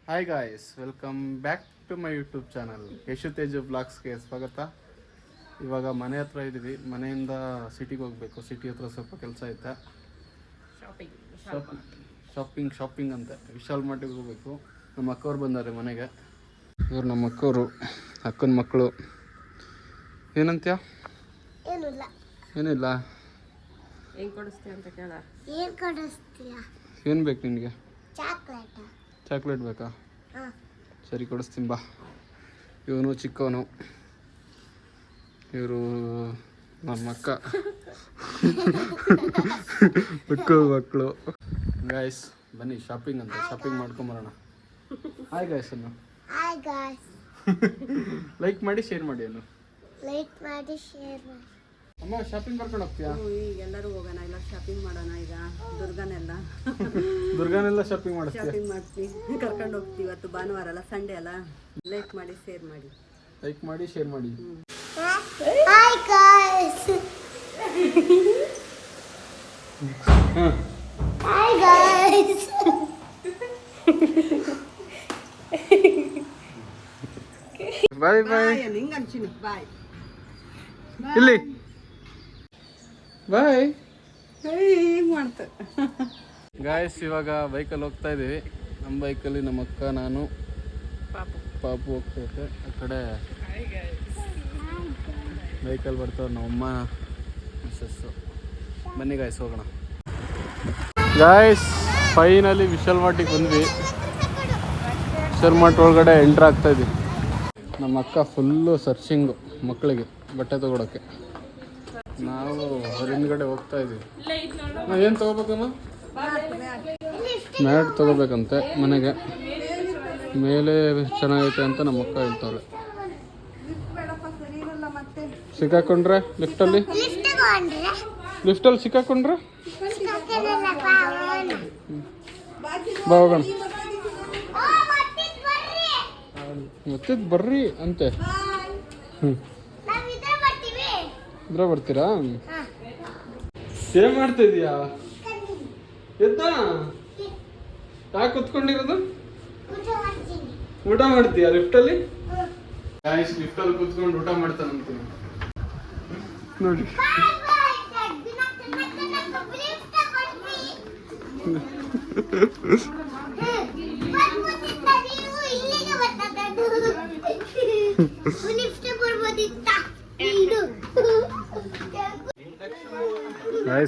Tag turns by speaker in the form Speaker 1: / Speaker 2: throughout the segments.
Speaker 1: Hi guys, welcome back to my YouTube channel Yashu Teju ಬ್ಲಾಗ್ಸ್ಗೆ ಸ್ವಾಗತ. ಇವಾಗ ಮನೆ ಹತ್ರ ಇದ್ದೀವಿ. ಮನೆಯಿಂದ ಸಿಟಿಗೆ ಹೋಗಬೇಕು. ಸಿಟಿ ಹತ್ರ ಸ್ವಲ್ಪ ಕೆಲಸ ಐತೆ. ಶಾಪಿಂಗ್ ಅಂತ ವಿಶಾಲ್ ಮಾರ್ಟಿಗೆ ಹೋಗಬೇಕು. ನಮ್ಮ ಅಕ್ಕವ್ರು ಬಂದಾರೆ ಮನೆಗೆ. ಇವ್ರು ನಮ್ಮ ಅಕ್ಕವರು, ಅಕ್ಕನ ಮಕ್ಕಳು. ಏನಂತ್ಯ? ಏನಿಲ್ಲ. ಏನು ಬೇಕು ನಿನಗೆ? ಚಾಕ್ಲೇಟ್ ಬೇಕಾ? ಸರಿ, ಕೊಡಿಸ್ತೀನಿ ಬಾ. ಇವನು ಚಿಕ್ಕವನು, ಇವರು ನಮ್ಮ ಅಕ್ಕ ಮಕ್ಕಳು. ಗಾಯ್ಸ್ ಬನ್ನಿ, ಶಾಪಿಂಗ್ ಅಂತ ಶಾಪಿಂಗ್ ಮಾಡ್ಕೊಂಬರೋಣ. ಹಾಯ್ ಗಾಯ್ಸ್ ಅನ್ನು ಲೈಕ್ ಮಾಡಿ ಶೇರ್ ಮಾಡಿ. ಅಮ್ಮ ಶಾಪಿಂಗ್ ಕರ್ಕೊಂಡು ಹೋಗ್ತೀಯಾ?
Speaker 2: ಈಗ ಎಲ್ಲರೂ ಹೋಗೋಣ, ಇಲ್ಲ ಶಾಪಿಂಗ್ ಮಾಡೋಣ. ಈಗ
Speaker 1: ದುರ್ಗಾನೆಲ್ಲ ಶಾಪಿಂಗ್ ಮಾಡ್ತೀವಿ,
Speaker 2: ಕರ್ಕೊಂಡು ಹೋಗ್ತೀವಿ. ಇವತ್ತು ಭಾನುವಾರ ಅಲ್ಲ, ಸಂಡೇ ಅಲ್ಲ. ಲೈಕ್ ಮಾಡಿ ಶೇರ್ ಮಾಡಿ.
Speaker 3: Hi guys. Hi guys.
Speaker 1: ಬಾಯ್ ಬಾಯ್.
Speaker 2: ಹಿಂಗಂಚಿನಿ ಬಾಯ್.
Speaker 1: ಇಲ್ಲಿ ಬಾಯ್.
Speaker 2: ಮಾಡ್ತ
Speaker 1: ಗಾಯ್ಸ್, ಇವಾಗ ಬೈಕಲ್ಲಿ ಹೋಗ್ತಾ ಇದ್ದೀವಿ. ನಮ್ಮ ಬೈಕಲ್ಲಿ ನಮ್ಮ ಅಕ್ಕ, ನಾನು, ಪಾಪು ಹೋಗ್ತೈತೆ. ಆ ಕಡೆ ಬೈಕಲ್ಲಿ ಬರ್ತಾವ್ರು ನಮ್ಮಮ್ಮ, ಮಿಸ್ಸಸ್ಸು. ಬನ್ನಿ ಗಾಯ್ಸ್ ಹೋಗೋಣ. ಗಾಯ್ಸ್ ಫೈನಲಿ ವಿಶಾಲ್ ಮಾರ್ಟಿಗೆ ಬಂದ್ವಿ. ವಿಶಾಲ್ ಮಾರ್ಟ್ ಒಳಗಡೆ ಎಂಟ್ರ್ ಆಗ್ತಾ ಇದ್ವಿ. ನಮ್ಮ ಅಕ್ಕ ಫುಲ್ಲು ಸರ್ಚಿಂಗು ಮಕ್ಕಳಿಗೆ ಬಟ್ಟೆ ತೊಗೊಳಕ್ಕೆ. ನಾವು ಅವ್ರ ಹಿಂದ್ಗಡೆ ಹೋಗ್ತಾ ಇದ್ದೀವಿ. ಏನು ತೊಗೋಬೇಕಮ್ಮ? ಮ್ಯಾಟ್ ತೊಗೋಬೇಕಂತೆ ಮನೆಗೆ. ಮೇಲೆ ಚೆನ್ನಾಗೈತೆ ಅಂತ ನಮ್ಮ ಅಕ್ಕ ಹೇಳ್ತಾಳೆ. ಸಿಕ್ಕಾಕೊಂಡ್ರೆ ಲಿಫ್ಟಲ್ಲಿ ಸಿಕ್ಕಾಕೊಂಡ್ರೆ ಬಾ ಹೋಗೋಣ. ಮತ್ತಿದ್ ಬರ್ರಿ ಅಂತೆ. ಇದ್ರ ಬರ್ತೀರಾ? ಏನ್ ಮಾಡ್ತಾ ಇದೀಯಾ? ಎದ್ದ ಯಾಕೆ ಕುತ್ಕೊಂಡಿರೋದು? ಊಟ ಮಾಡ್ತೀಯಾ ಲಿಫ್ಟಲ್ಲಿ? ಲಿಫ್ಟಲ್ಲಿ ಕುತ್ಕೊಂಡು ಊಟ ಮಾಡ್ತಾನಂತೀನಿ ನೋಡಿ.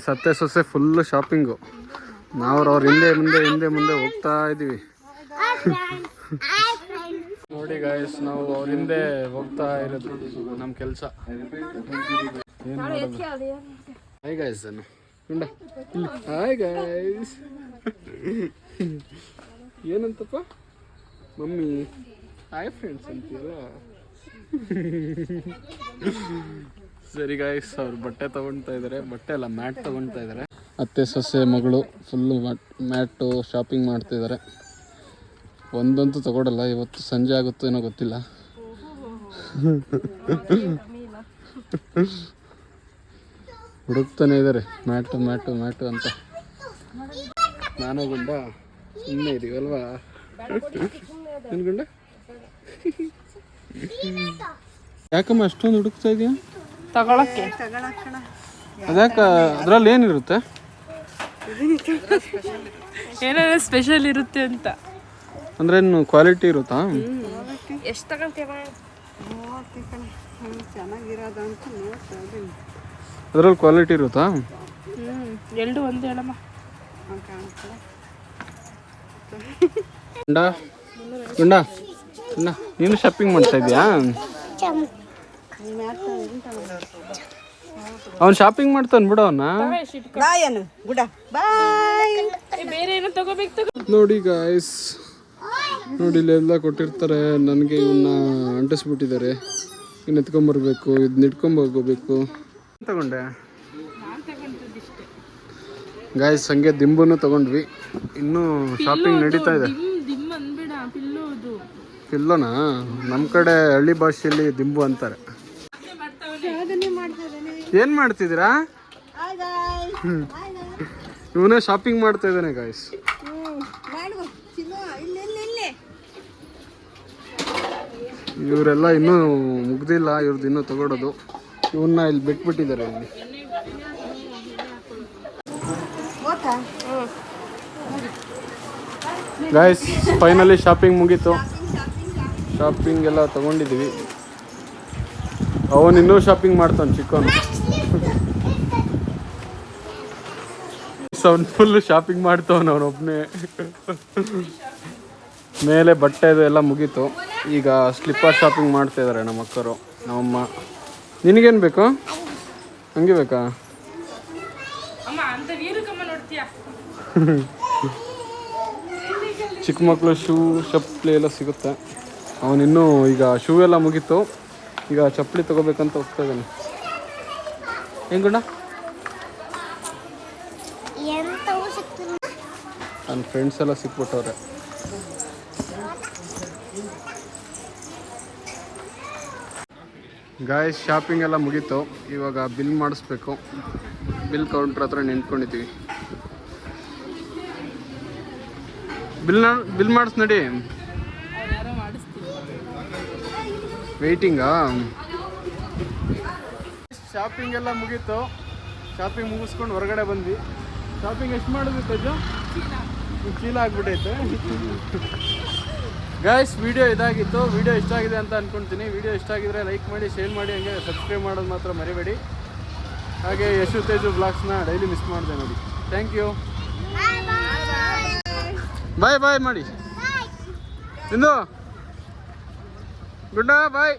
Speaker 1: ಸತ್ತೆ ಸೊಸೆ ಫುಲ್ಲು ಶಾಪಿಂಗು. ನಾವು ಅವ್ರ ಹಿಂದೆ ಮುಂದೆ ಹೋಗ್ತಾ ಇದ್ದೀವಿ. ನೋಡಿ ಗಾಯ್ಸ್, ನಾವು ಅವ್ರ ಹಿಂದೆ ಹೋಗ್ತಾ ಇರೋದು ನಮ್ಮ ಕೆಲಸ. ಏನು ಮಾಡೋದು? ಹಾಯ್ ಗಾಯ್ಸ್ ಅನ್ನು ಗುಂಡ. Hi guys. ಏನಂತಪ್ಪ ಮಮ್ಮಿ? ಹಾಯ್ ಫ್ರೆಂಡ್ಸ್ ಅಂತೀಯಲ್ಲ. ಸರಿ ಗಾಯ್ಸ್, ಅವ್ರು ಬಟ್ಟೆ ತೊಗೊಳ್ತಾ ಇದ್ದಾರೆ. ಬಟ್ಟೆ ಅಲ್ಲ, ಮ್ಯಾಟ್ ತೊಗೊಳ್ತಾ ಇದ್ದಾರೆ. ಅತ್ತೆ ಸೊಸೆ ಮಗಳು ಫುಲ್ಲು ಮ್ಯಾಟು ಶಾಪಿಂಗ್ ಮಾಡ್ತಿದ್ದಾರೆ. ಒಂದಂತೂ ತಗೊಳ್ಳಲ್ಲ. ಇವತ್ತು ಸಂಜೆ ಆಗುತ್ತೋ ಏನೋ ಗೊತ್ತಿಲ್ಲ. ಹುಡುಕ್ತಾನೆ ಇದ್ದಾರೆ ಮ್ಯಾಟು ಅಂತ. ನಾನು ಗುಂಡ ಸುಮ್ಮನೆ ಇದೀವಲ್ವಾ? ಏನು ಗುಂಡ? ಯಾಕಮ್ಮ ಅಷ್ಟೊಂದು ಹುಡುಕ್ತಾ ಇದೆಯಾ?
Speaker 2: ತಗೊಳಕ್ಕೆ
Speaker 1: ಅದ್ಯಾಕ? ಅದ್ರಲ್ಲಿ ಏನಿರುತ್ತೆ?
Speaker 4: ಏನಾರ ಸ್ಪೆಷಲ್ ಇರುತ್ತೆ ಅಂತ.
Speaker 1: ಅಂದ್ರೆ ಏನು ಕ್ವಾಲಿಟಿ ಇರುತ್ತಾ?
Speaker 4: ಎಷ್ಟು ತಗೊಂತೀವ?
Speaker 2: ಚೆನ್ನಾಗಿರೋದು ಅಂತ ನೋಡ್ತಾ ಇದ್ದೀನಿ.
Speaker 1: ಅದ್ರಲ್ಲಿ ಕ್ವಾಲಿಟಿ ಇರುತ್ತಾ?
Speaker 4: ಎರಡು ಒಂದು ಹೇಳಮ್ಮ.
Speaker 1: ಗುಂಡ ನೀನು ಶಾಪಿಂಗ್ ಮಾಡ್ತಾ ಇದೀಯಾ? ಅವ್ನು ಶಾಪಿಂಗ್ ಮಾಡ್ತಾನೆ ಬಿಡು ಅವನ್ನ.
Speaker 4: ಬೇರೆ ಏನೋ ತಗೋಬೇಕು.
Speaker 1: ನೋಡಿ ಗಾಯ್ಸ್, ನೋಡಿ ಇಲ್ಲೆಲ್ಲ ಕೊಟ್ಟಿರ್ತಾರೆ. ನನಗೆ ಇವನ್ನ ಅಂಟಿಸ್ಬಿಟ್ಟಿದ್ದಾರೆ. ಇನ್ನು ಎತ್ಕೊಂಬರ್ಬೇಕು, ಇದನ್ನ ಇಟ್ಕೊಂಬೋಗೋಬೇಕು. ತಗೊಂಡೆ ಗಾಯ್ಸ್. ಹಂಗೆ ದಿಂಬುನು ತಗೊಂಡ್ವಿ. ಇನ್ನೂ ಶಾಪಿಂಗ್ ನಡೀತಾ ಇದೆ. ಪಿಲ್ಲೋನಾ? ನಮ್ಮ ಕಡೆ ಹಳ್ಳಿ ಭಾಷೆಯಲ್ಲಿ ದಿಂಬು ಅಂತಾರೆ. ಏನು ಮಾಡ್ತಿದ್ದೀರಾ? ಇವನೇ ಶಾಪಿಂಗ್ ಮಾಡ್ತಾ ಇದ್ದಾನೆ ಗಾಯ್ಸ್. ಇವರೆಲ್ಲ ಇನ್ನೂ ಮುಗ್ದಿಲ್ಲ, ಇವ್ರದ್ದು ಇನ್ನೂ ತಗೊಳೋದು. ಇವನ್ನ ಇಲ್ಲಿ ಬಿಟ್ಬಿಟ್ಟಿದ್ದಾರೆ ಇಲ್ಲಿ. ಗಾಯ್ಸ್ ಫೈನಲಿ ಶಾಪಿಂಗ್ ಮುಗೀತು. ಶಾಪಿಂಗ್ ಎಲ್ಲ ತಗೊಂಡಿದ್ದೀವಿ. ಅವನು ಇನ್ನೂ ಶಾಪಿಂಗ್ ಮಾಡ್ತಾನೆ ಚಿಕ್ಕವನು. ಅವ್ನು ಫುಲ್ ಶಾಪಿಂಗ್ ಮಾಡ್ತಾವನು ಅವನೊಬ್ಬನೇ. ಮೇಲೆ ಬಟ್ಟೆದು ಎಲ್ಲ ಮುಗೀತು. ಈಗ ಸ್ಲಿಪ್ಪರ್ ಶಾಪಿಂಗ್ ಮಾಡ್ತಾ ಇದ್ದಾರೆ ನಮ್ಮ ಅಕ್ಕರು, ನಮ್ಮಮ್ಮ. ನಿನಗೇನು ಬೇಕು? ಹಂಗೆ ಬೇಕಾ?
Speaker 4: ಅಮ್ಮ ಅಂತ ವೀರಕಮ್ಮ ನೋಡ್ತೀಯಾ?
Speaker 1: ಚಿಕ್ಕ ಮಕ್ಕಳು ಶೂ ಚಪ್ಪಲಿ ಎಲ್ಲ ಸಿಗುತ್ತೆ. ಅವನಿನ್ನೂ ಈಗ ಶೂ ಎಲ್ಲ ಮುಗೀತು. ಈಗ ಚಪ್ಪಲಿ ತೊಗೋಬೇಕಂತ ಹೋಗ್ತಾ ಇದ್ದಾನೆ. ಹೆಂಗುಣ್ಣ? ನನ್ನ ಫ್ರೆಂಡ್ಸ್ ಎಲ್ಲ ಸಿಕ್ಬಿಟ್ಟವ್ರೆ. ಗಾಯ್ಸ್ ಶಾಪಿಂಗ್ ಎಲ್ಲ ಮುಗೀತು. ಇವಾಗ ಬಿಲ್ ಮಾಡಿಸ್ಬೇಕು. ಬಿಲ್ ಕೌಂಟ್ರ್ ಹತ್ರ ನಿಂತ್ಕೊಂಡಿದ್ದೀವಿ. ಬಿಲ್ ಮಾಡಿಸ್ ನಡಿ. ವೆಯ್ಟಿಂಗಾ? ಶಾಪಿಂಗ್ ಎಲ್ಲ ಮುಗೀತು. ಶಾಪಿಂಗ್ ಮುಗಿಸ್ಕೊಂಡು ಹೊರಗಡೆ ಬಂದ್ವಿ. ಶಾಪಿಂಗ್ ಎಷ್ಟು ಮಾಡಿದ್ವಿ ತಜ್ಜು? ಚೀಲ ಆಗ್ಬಿಟ್ಟೈತೆ. ಗಾಯ್ಸ್ ವಿಡಿಯೋ ಇದಾಗಿತ್ತು. ವಿಡಿಯೋ ಇಷ್ಟ ಆಗಿದೆ ಅಂತ ಅಂದ್ಕೊಳ್ತೀನಿ. ವಿಡಿಯೋ ಇಷ್ಟ ಆಗಿದ್ರೆ ಲೈಕ್ ಮಾಡಿ, ಶೇರ್ ಮಾಡಿ, ಹಂಗೆ ಸಬ್ಸ್ಕ್ರೈಬ್ ಮಾಡೋದು ಮಾತ್ರ ಮರಿಬೇಡಿ. ಹಾಗೆ ಯಶು ತೇಜು ಬ್ಲಾಗ್ಸ್ನ ಡೈಲಿ ಮಿಸ್ ಮಾಡಿದೆ ನೋಡಿ. Thank you. ಬಾಯ್ ಬಾಯ್ ಮಾಡಿ. ಇಂದು ಗುಡ್ಡ ಬಾಯ್.